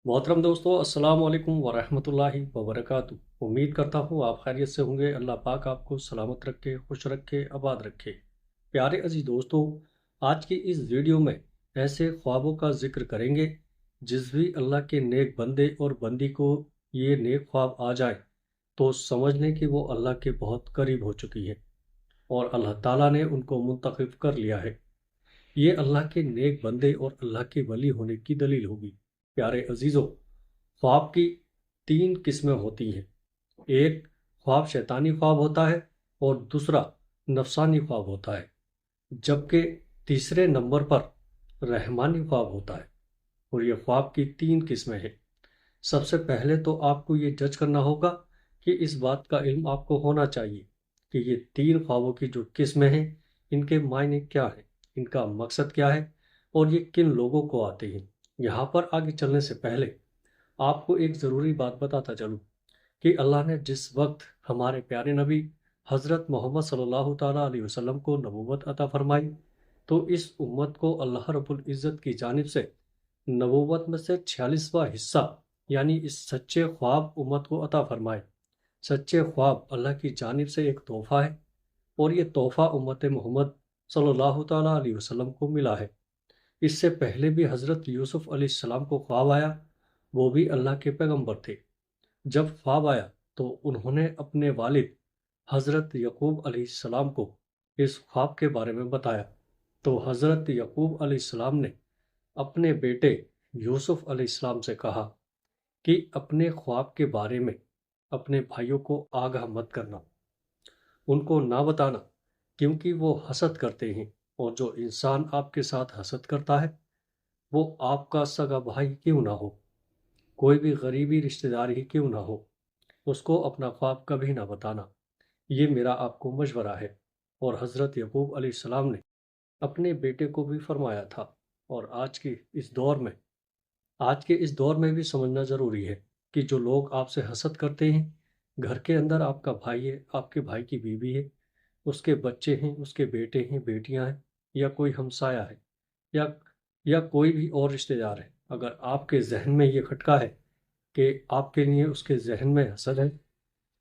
मोहतरम दोस्तों, अस्सलाम वालेकुम वरहमतुल्लाहि वबरकातुहू। उम्मीद करता हूँ आप खैरियत से होंगे। अल्लाह पाक आपको सलामत रखे, खुश रखे, आबाद रखे। प्यारे अजीज दोस्तों, आज की इस वीडियो में ऐसे ख्वाबों का जिक्र करेंगे जिस भी अल्लाह के नेक बंदे और बंदी को ये नेक ख्वाब आ जाए तो समझ लें कि वो अल्लाह के बहुत करीब हो चुकी है और अल्लाह ताला ने उनको मुंतखब कर लिया है। ये अल्लाह के नेक बंदे और अल्लाह के वली होने की दलील होगी। प्यारे अजीज़ों, ख्वाब की तीन किस्में होती हैं। एक ख्वाब शैतानी ख्वाब होता है और दूसरा नफसानी ख्वाब होता है, जबकि तीसरे नंबर पर रहमानी ख्वाब होता है। और ये ख्वाब की तीन किस्में हैं। सबसे पहले तो आपको ये जज करना होगा कि इस बात का इल्म आपको होना चाहिए कि ये तीन ख्वाबों की जो किस्में हैं इनके मायने क्या हैं, इनका मकसद क्या है और ये किन लोगों को आते हैं। यहाँ पर आगे चलने से पहले आपको एक ज़रूरी बात बताता चलूँ कि अल्लाह ने जिस वक्त हमारे प्यारे नबी हज़रत मोहम्मद सल्लल्लाहु ताला अलैहि वसल्लम को नबूवत अता फरमाई, तो इस उम्मत को अल्लाह रब्बुल इज़्ज़त की जानिब से नबूवत में से 46वां हिस्सा यानी इस सच्चे ख्वाब उम्मत को अता फरमाए। सच्चे ख्वाब अल्लाह की जानिब से एक तोहफ़ा है और ये तोहफ़ा उम्मत मोहम्मद सल्लल्लाहु ताला अलैहि वसल्लम को मिला है। इससे पहले भी हज़रत यूसुफ़ अलैहिस्सलाम को ख्वाब आया, वो भी अल्लाह के पैगंबर थे। जब ख्वाब आया तो उन्होंने अपने वालिद हज़रत यकूब अलैहिस्सलाम को इस ख्वाब के बारे में बताया, तो हज़रत यकूब अलैहिस्सलाम ने अपने बेटे यूसुफ अलैहिस्सलाम से कहा कि अपने ख्वाब के बारे में अपने भाइयों को आगाह मत करना, उनको ना बताना, क्योंकि वो हसद करते हैं और जो इंसान आपके साथ हसद करता है वो आपका सगा भाई क्यों ना हो, कोई भी गरीबी रिश्तेदार ही क्यों ना हो, उसको अपना ख्वाब कभी ना बताना। ये मेरा आपको मशवरा है। और हज़रत यकूब अलैहिस्सलाम ने अपने बेटे को भी फरमाया था। और आज के इस दौर में भी समझना ज़रूरी है कि जो लोग आपसे हसद करते हैं, घर के अंदर आपका भाई है, आपके भाई की बीवी है, उसके बच्चे हैं, उसके बेटे हैं, बेटियां हैं, या कोई हमसाया है, या या कोई भी और रिश्तेदार है, अगर आपके जहन में ये खटका है कि आपके लिए उसके जहन में हसद है,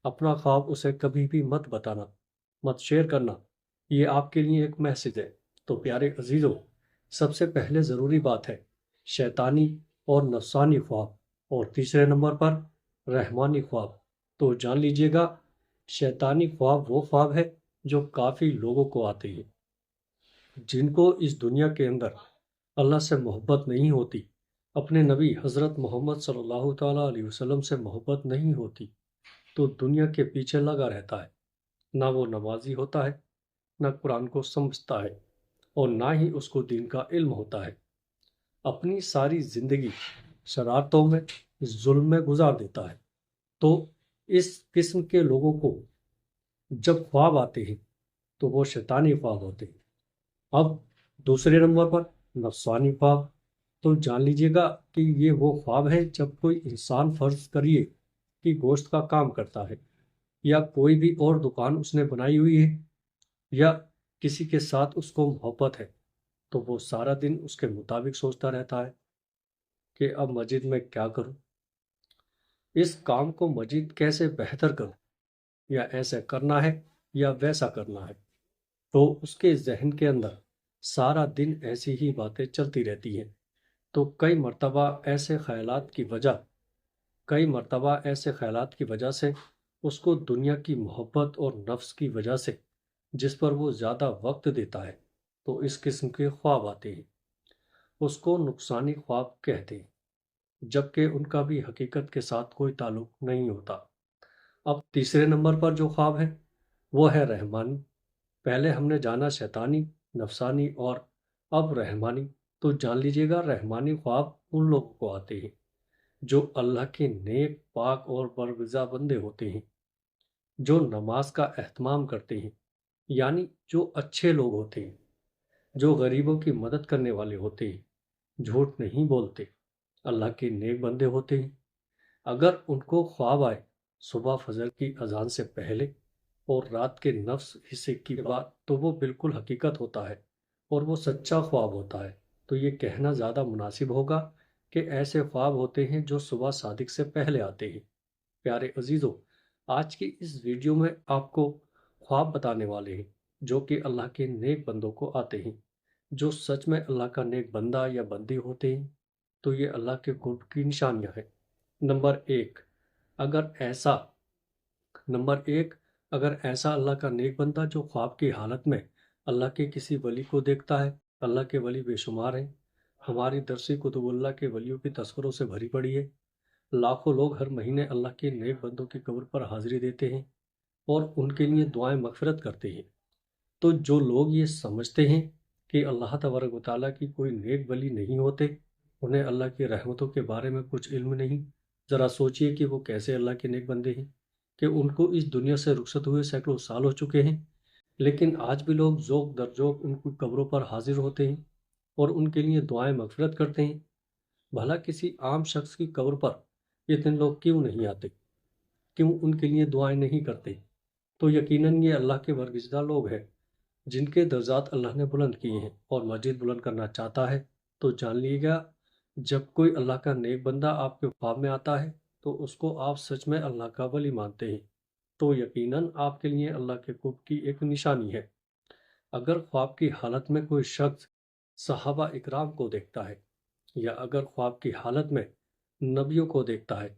अपना ख्वाब उसे कभी भी मत बताना, मत शेयर करना। ये आपके लिए एक मैसेज है। तो प्यारे अजीज़ों, सबसे पहले ज़रूरी बात है शैतानी और नफसानी ख्वाब, और तीसरे नंबर पर रहमानी ख्वाब। तो जान लीजिएगा, शैतानी ख्वाब वो ख्वाब है जो काफ़ी लोगों को आते हैं, जिनको इस दुनिया के अंदर अल्लाह से मोहब्बत नहीं होती, अपने नबी हज़रत मोहम्मद सल्लल्लाहु ताला अलैहि वसल्लम से मोहब्बत नहीं होती, तो दुनिया के पीछे लगा रहता है। ना वो नमाजी होता है, ना कुरान को समझता है, और ना ही उसको दीन का इल्म होता है। अपनी सारी ज़िंदगी शरारतों में, जुल्म में गुजार देता है। तो इस किस्म के लोगों को जब ख्वाब आते हैं तो वो शैतानी ख्वाब होते हैं। अब दूसरे नंबर पर नफसानी ख्वाब। तो जान लीजिएगा कि ये वो ख्वाब है जब कोई इंसान, फर्ज करिए कि गोश्त का काम करता है, या कोई भी और दुकान उसने बनाई हुई है, या किसी के साथ उसको मोहब्बत है, तो वो सारा दिन उसके मुताबिक सोचता रहता है कि अब मस्जिद में क्या करूं, इस काम को मजीद कैसे बेहतर करूं, या ऐसे करना है या वैसा करना है। तो उसके जहन के अंदर सारा दिन ऐसी ही बातें चलती रहती हैं। तो कई मर्तबा ऐसे ख्यालात की वजह से उसको दुनिया की मोहब्बत और नफ्स की वजह से, जिस पर वो ज़्यादा वक्त देता है, तो इस किस्म के ख्वाब आते हैं। उसको नुकसानी ख्वाब कहते हैं, जबकि उनका भी हकीकत के साथ कोई ताल्लुक नहीं होता। अब तीसरे नंबर पर जो ख्वाब है वो है रहमानी। पहले हमने जाना शैतानी, नफसानी और अब रहमानी। तो जान लीजिएगा, रहमानी ख्वाब उन लोगों को आते हैं जो अल्लाह के नेक, पाक और बरगुज़ा बंदे होते हैं, जो नमाज का एहतमाम करते हैं, यानी जो अच्छे लोग होते हैं, जो गरीबों की मदद करने वाले होते हैं, झूठ नहीं बोलते, अल्लाह के नेक बंदे होते हैं। अगर उनको ख्वाब आए सुबह फजर की अजान से पहले और रात के नफ्स हिस्से की बात, तो वो बिल्कुल हकीकत होता है और वो सच्चा ख्वाब होता है। तो ये कहना ज़्यादा मुनासिब होगा کہ ایسے خواب ہوتے ہیں جو صبح صادق سے پہلے آتے ہیں۔ پیارے عزیزوں، آج کی اس ویڈیو میں آپ کو خواب بتانے والے ہیں جو کہ اللہ کے نیک بندوں کو آتے ہیں۔ جو سچ میں اللہ کا نیک بندہ یا بندی ہوتے ہیں تو یہ اللہ کے قرب کی نشانیاں ہیں۔ نمبر ایک، اگر ایسا نمبر ایک اگر ایسا اللہ کا نیک بندہ جو خواب کی حالت میں اللہ کے کسی ولی کو دیکھتا ہے۔ اللہ کے ولی بے شمار ہیں۔ ہماری درسی کتب اللہ کے ولیوں کی تصویروں سے بھری پڑی ہے۔ لاکھوں لوگ ہر مہینے اللہ کے نیک بندوں کی قبر پر حاضری دیتے ہیں اور ان کے لیے دعائیں مغفرت کرتے ہیں۔ تو جو لوگ یہ سمجھتے ہیں کہ اللہ تبارک و تعالیٰ کی کوئی نیک ولی نہیں ہوتے، انہیں اللہ کی رحمتوں کے بارے میں کچھ علم نہیں، ذرا سوچئے کہ وہ کیسے اللہ کے نیک بندے ہیں کہ ان کو اس دنیا سے رخصت ہوئے سینکڑوں سال ہو چکے ہیں، لیکن آج بھی لوگ ذوق در ذوق ان کی قبروں پر حاضر ہوتے ہیں اور ان کے لیے دعائیں مغفرت کرتے ہیں۔ بھلا کسی عام شخص کی قبر پر اتنے لوگ کیوں نہیں آتے؟ کیوں ان کے لیے دعائیں نہیں کرتے؟ تو یقیناً یہ اللہ کے برگزیدہ لوگ ہیں جن کے درجات اللہ نے بلند کیے ہیں، اور مزید بلند کرنا چاہتا ہے تو جان لیے گا، جب کوئی اللہ کا نیک بندہ آپ کے خواب میں آتا ہے تو اس کو آپ سچ میں اللہ کا ولی مانتے ہیں، تو یقیناً آپ کے لیے اللہ کے قرب کی ایک نشانی ہے۔ اگر خواب کی حالت میں کوئی شخص صحابہ اکرام کو دیکھتا ہے، یا اگر خواب کی حالت میں نبیوں کو دیکھتا ہے،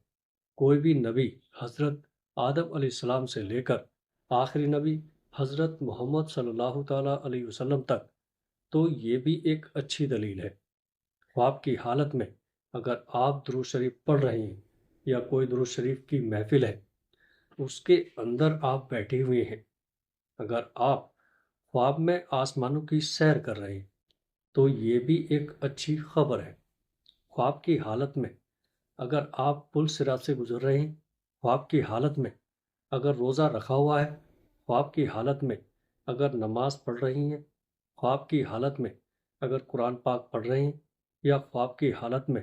کوئی بھی نبی حضرت آدم علیہ السلام سے لے کر آخری نبی حضرت محمد صلی اللہ تعالیٰ علیہ وسلم تک، تو یہ بھی ایک اچھی دلیل ہے۔ خواب کی حالت میں اگر آپ درود شریف پڑھ رہے ہیں یا کوئی درود شریف کی محفل ہے، اس کے اندر آپ بیٹھے ہوئے ہیں، اگر آپ خواب میں آسمانوں کی سیر کر رہے ہیں تو یہ بھی ایک اچھی خبر ہے۔ خواب کی حالت میں اگر آپ پل صراط سے گزر رہے ہیں، خواب کی حالت میں اگر روزہ رکھا ہوا ہے، خواب کی حالت میں اگر نماز پڑھ رہی ہیں، خواب کی حالت میں اگر قرآن پاک پڑھ رہے ہیں، یا خواب کی حالت میں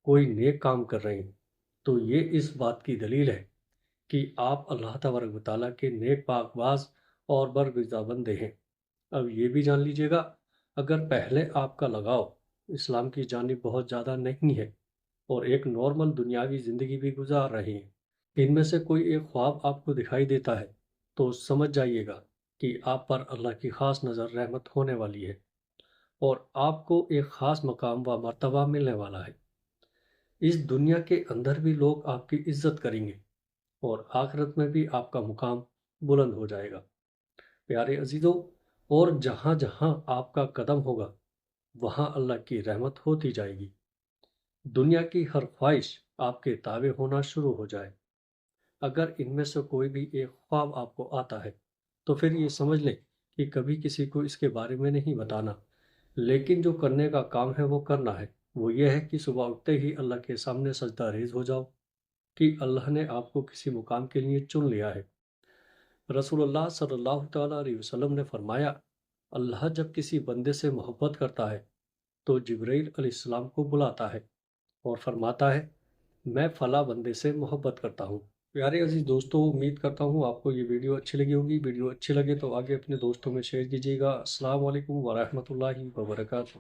کوئی نیک کام کر رہے ہیں، تو یہ اس بات کی دلیل ہے کہ آپ اللہ تبارک و تعالیٰ کے نیک پاک باز اور برگزیدہ بندے ہیں۔ اب یہ بھی جان لیجئے گا، اگر پہلے آپ کا لگاؤ اسلام کی جانب بہت زیادہ نہیں ہے اور ایک نارمل دنیاوی زندگی بھی گزار رہے ہیں، ان میں سے کوئی ایک خواب آپ کو دکھائی دیتا ہے تو سمجھ جائیے گا کہ آپ پر اللہ کی خاص نظر رحمت ہونے والی ہے اور آپ کو ایک خاص مقام و مرتبہ ملنے والا ہے۔ اس دنیا کے اندر بھی لوگ آپ کی عزت کریں گے اور آخرت میں بھی آپ کا مقام بلند ہو جائے گا۔ پیارے عزیزوں، اور جہاں جہاں آپ کا قدم ہوگا وہاں اللہ کی رحمت ہوتی جائے گی۔ دنیا کی ہر خواہش آپ کے تابع ہونا شروع ہو جائے۔ اگر ان میں سے کوئی بھی ایک خواب آپ کو آتا ہے تو پھر یہ سمجھ لیں کہ کبھی کسی کو اس کے بارے میں نہیں بتانا، لیکن جو کرنے کا کام ہے وہ کرنا ہے۔ وہ یہ ہے کہ صبح اٹھتے ہی اللہ کے سامنے سجدہ ریز ہو جاؤ کہ اللہ نے آپ کو کسی مقام کے لیے چن لیا ہے۔ رسول اللہ صلی اللہ تعالیٰ علیہ وسلم نے فرمایا، اللہ جب کسی بندے سے محبت کرتا ہے تو جبرائیل علیہ السلام کو بلاتا ہے اور فرماتا ہے، میں فلاں بندے سے محبت کرتا ہوں۔ پیارے عزیز دوستوں، امید کرتا ہوں آپ کو یہ ویڈیو اچھی لگی ہوگی۔ ویڈیو اچھی لگے تو آگے اپنے دوستوں میں شیئر کیجیے گا۔ السلام علیکم ورحمۃ اللہ وبرکاتہ۔